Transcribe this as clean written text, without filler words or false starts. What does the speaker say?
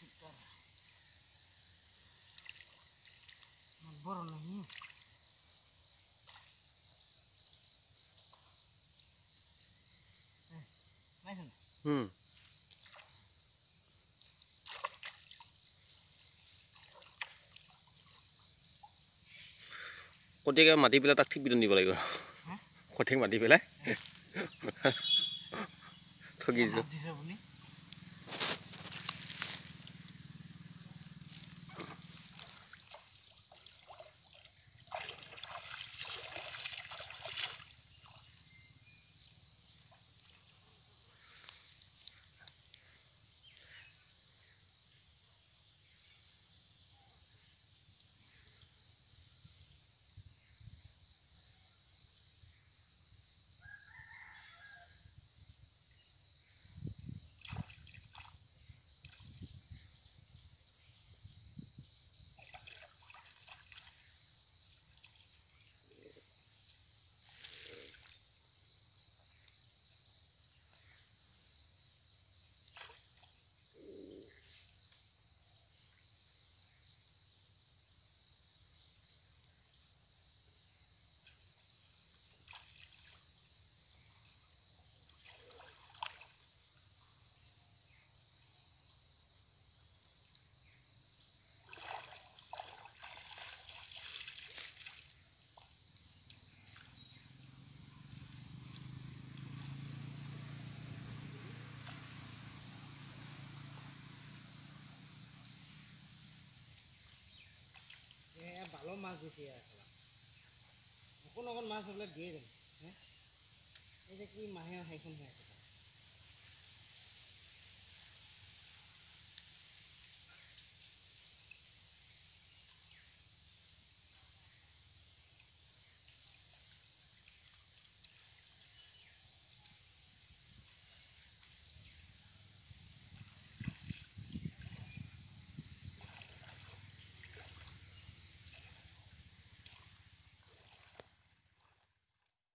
चुतर बड़ नहीं কটিয়াকে মাতি পেলাই তাক ঠিক বিতন দিব লাগিব কঠিক মাতি পেলাই ঠগিছো ভালো মাছ দিছে অকণ অকণ মাছ হ'লে দিয়ে যাম এই যে কি মাহে সেইখন হৈ আছে